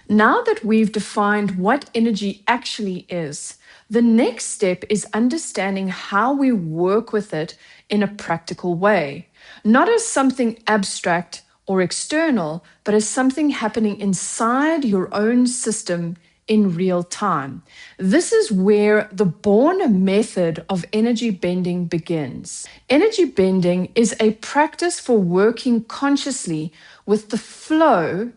Now that we've defined what energy actually is, the next step is understanding how we work with it in a practical way, not as something abstract or external, but as something happening inside your own system in real time. This is where the Bawn method of energy bending begins. Energy bending is a practice for working consciously with the flow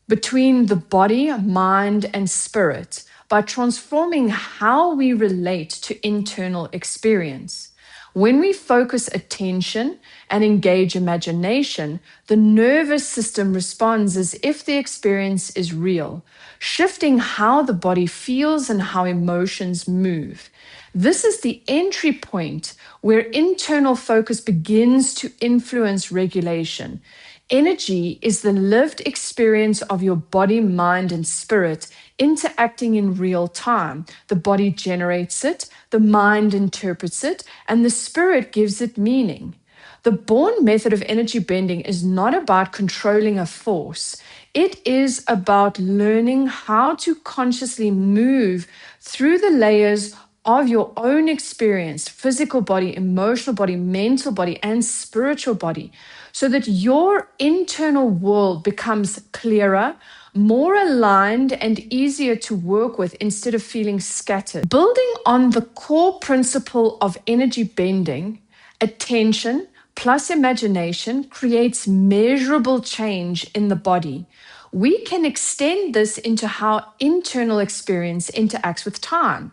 between the body, mind, and spirit by transforming how we relate to internal experience. When we focus attention and engage imagination, the nervous system responds as if the experience is real, shifting how the body feels and how emotions move. This is the entry point where internal focus begins to influence regulation. Energy is the lived experience of your body, mind, and spirit interacting in real time. The body generates it, the mind interprets it, and the spirit gives it meaning. The Bawn method of energy bending is not about controlling a force. It is about learning how to consciously move through the layers of your own experience, physical body, emotional body, mental body, and spiritual body, so that your internal world becomes clearer, more aligned, and easier to work with instead of feeling scattered. Building on the core principle of energy bending, attention plus imagination creates measurable change in the body. We can extend this into how internal experience interacts with time.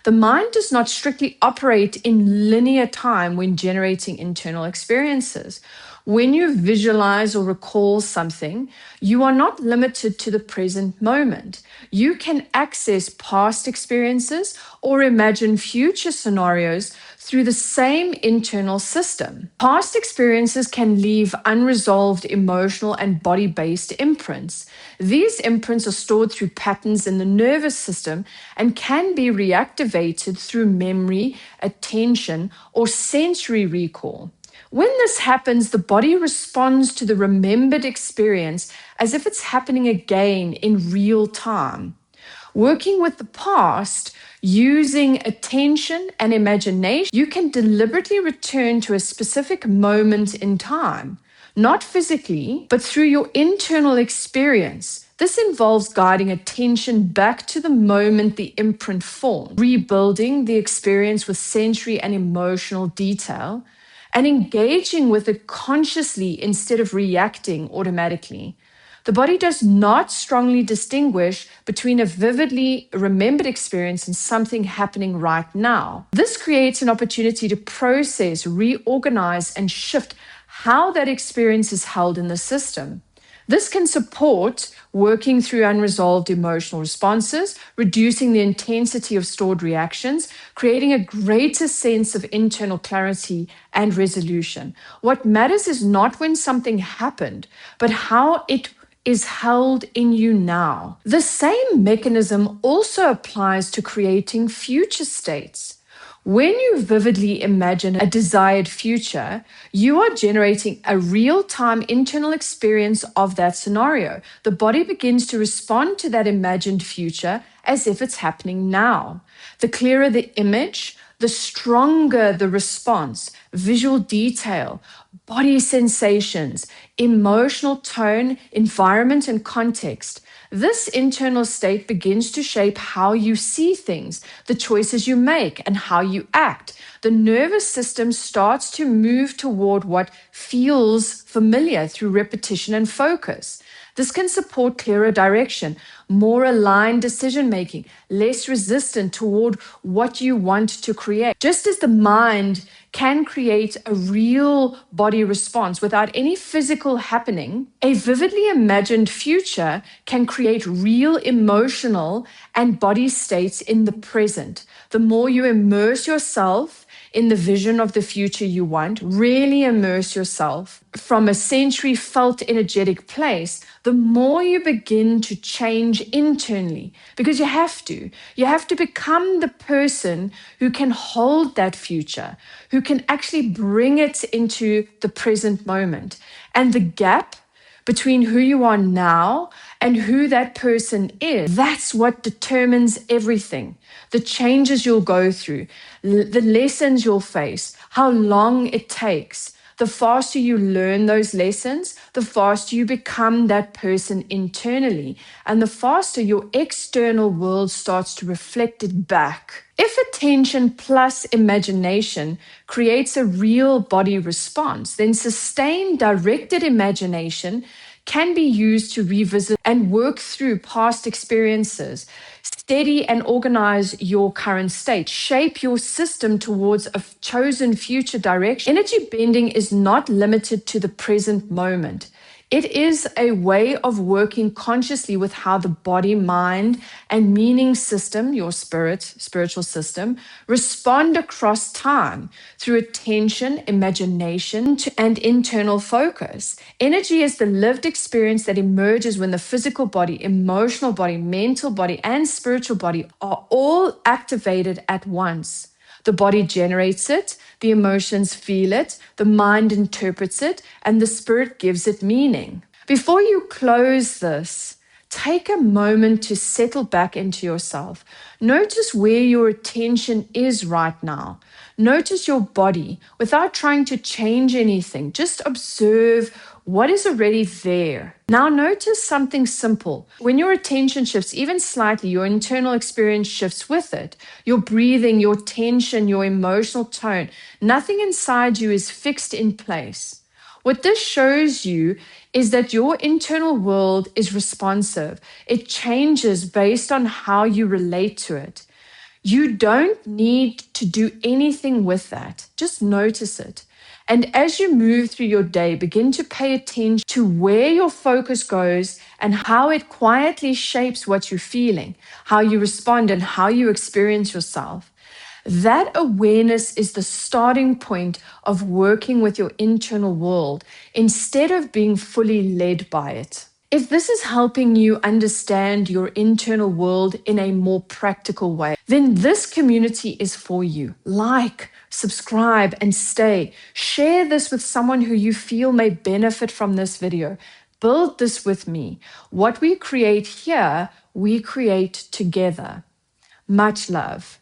The mind does not strictly operate in linear time when generating internal experiences. When you visualize or recall something, you are not limited to the present moment. You can access past experiences or imagine future scenarios through the same internal system. Past experiences can leave unresolved emotional and body-based imprints. These imprints are stored through patterns in the nervous system and can be reactivated through memory, attention, or sensory recall. When this happens, the body responds to the remembered experience as if it's happening again in real time. Working with the past, using attention and imagination, you can deliberately return to a specific moment in time, not physically, but through your internal experience. This involves guiding attention back to the moment the imprint formed, rebuilding the experience with sensory and emotional detail, and engaging with it consciously instead of reacting automatically. The body does not strongly distinguish between a vividly remembered experience and something happening right now. This creates an opportunity to process, reorganize, and shift how that experience is held in the system. This can support working through unresolved emotional responses, reducing the intensity of stored reactions, creating a greater sense of internal clarity and resolution. What matters is not when something happened, but how it is held in you now. The same mechanism also applies to creating future states. When you vividly imagine a desired future, you are generating a real-time internal experience of that scenario. The body begins to respond to that imagined future as if it's happening now. The clearer the image, the stronger the response, visual detail, body sensations, emotional tone, environment, and context. This internal state begins to shape how you see things, the choices you make, and how you act. The nervous system starts to move toward what feels familiar through repetition and focus. This can support clearer direction, more aligned decision-making, less resistant toward what you want to create. Just as the mind can create a real body response without any physical happening, a vividly imagined future can create real emotional and body states in the present. The more you immerse yourself in the vision of the future you want, really immerse yourself from a sensory felt energetic place, the more you begin to change internally, because you have to. You have to become the person who can hold that future, who can actually bring it into the present moment. And the gap between who you are now and who that person is. That's what determines everything. The changes you'll go through, the lessons you'll face, how long it takes. The faster you learn those lessons, the faster you become that person internally, and the faster your external world starts to reflect it back. If attention plus imagination creates a real body response, then sustained directed imagination can be used to revisit and work through past experiences, steady and organize your current state, shape your system towards a chosen future direction. Energy bending is not limited to the present moment. It is a way of working consciously with how the body, mind, and meaning system, your spiritual system, respond across time through attention, imagination, and internal focus. Energy is the lived experience that emerges when the physical body, emotional body, mental body, and spiritual body are all activated at once. The body generates it, the emotions feel it, the mind interprets it, and the spirit gives it meaning. Before you close this, take a moment to settle back into yourself. Notice where your attention is right now. Notice your body without trying to change anything. Just observe what is already there. Now notice something simple. When your attention shifts even slightly, your internal experience shifts with it. Your breathing, your tension, your emotional tone, nothing inside you is fixed in place. What this shows you is that your internal world is responsive. It changes based on how you relate to it. You don't need to do anything with that. Just notice it. And as you move through your day, begin to pay attention to where your focus goes and how it quietly shapes what you're feeling, how you respond, and how you experience yourself. That awareness is the starting point of working with your internal world instead of being fully led by it. If this is helping you understand your internal world in a more practical way, then this community is for you. Like, subscribe, and stay. Share this with someone who you feel may benefit from this video. Build this with me. What we create here, we create together. Much love.